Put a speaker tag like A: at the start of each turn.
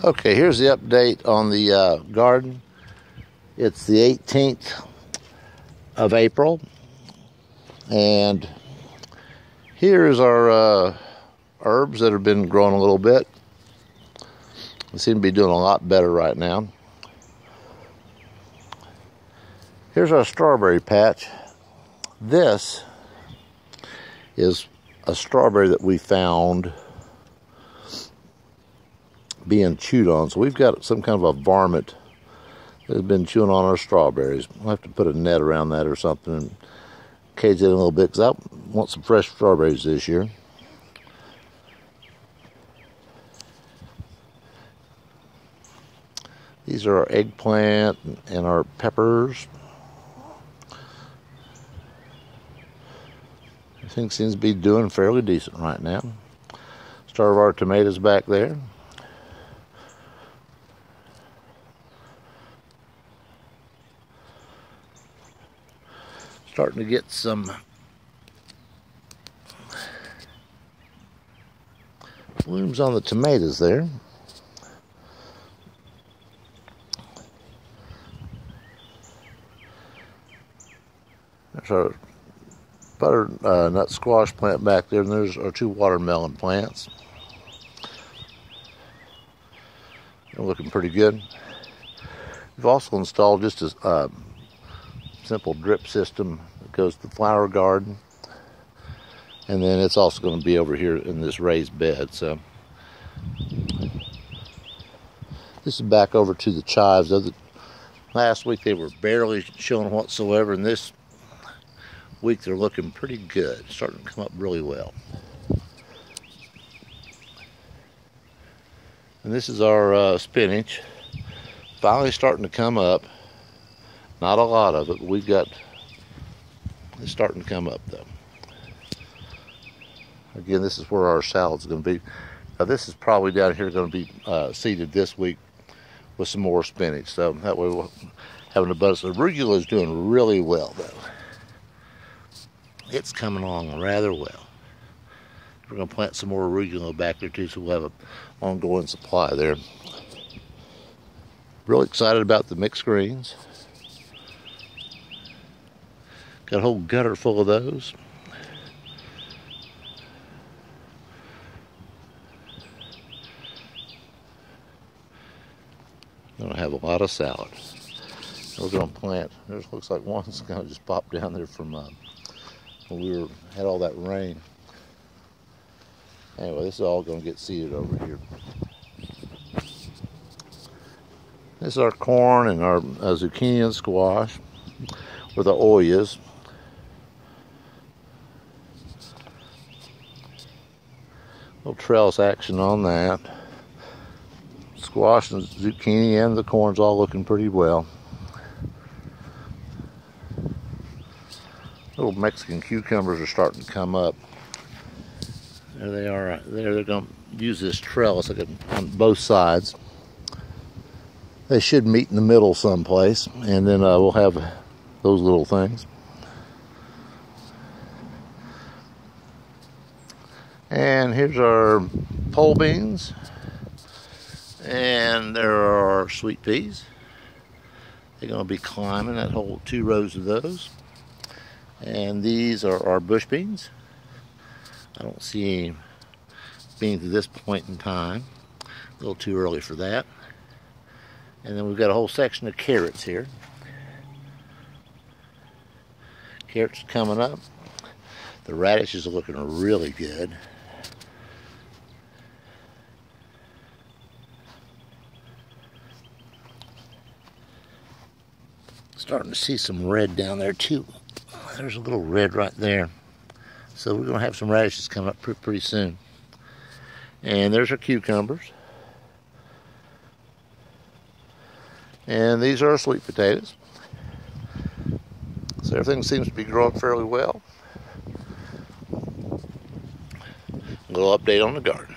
A: Okay, here's the update on the garden. It's the 18th of April, and here's our herbs that have been growing a little bit. They seem to be doing a lot better right now. Here's our strawberry patch. This is a strawberry that we found being chewed on. So we've got some kind of a varmint that has been chewing on our strawberries. We'll have to put a net around that or something and cage it in a little bit, because I want some fresh strawberries this year. These are our eggplant and our peppers. Everything seems to be doing fairly decent right now. Start of our tomatoes back there. Starting to get some blooms on the tomatoes there. There's our butternut squash plant back there, and there's our two watermelon plants. They're looking pretty good. We've also installed just a simple drip system that goes to the flower garden, and then it's also going to be over here in this raised bed. So this is back over to the chives. Last week they were barely showing whatsoever, and this week they're looking pretty good, starting to come up really well. And this is our spinach, finally starting to come up. Not a lot of it, but it's starting to come up though. Again, this is where our salad's going to be. Now this is probably down here going to be seeded this week with some more spinach, so that way we'll have an abundance. The arugula is doing really well though. It's coming along rather well. We're going to plant some more arugula back there too, so we'll have an ongoing supply there. Really excited about the mixed greens. Got a whole gutter full of those. Gonna have a lot of salad. We're gonna plant. There's looks like one's gonna just pop down there from when we had all that rain. Anyway, this is all gonna get seeded over here. This is our corn and our zucchini and squash with the oyas. Little trellis action on that. Squash and zucchini and the corn's all looking pretty well. Little Mexican cucumbers are starting to come up. There they are right there. They're going to use this trellis on both sides. They should meet in the middle someplace, and then we'll have those little things. And here's our pole beans, and there are our sweet peas. They're going to be climbing that whole 2 rows of those. And these are our bush beans. I don't see any beans at this point in time. A little too early for that. And then we've got a whole section of carrots here. Carrots coming up. The radishes are looking really good. Starting to see some red down there too. There's a little red right there. So we're going to have some radishes coming up pretty soon. And there's our cucumbers. And these are our sweet potatoes. So everything seems to be growing fairly well. A little update on the garden.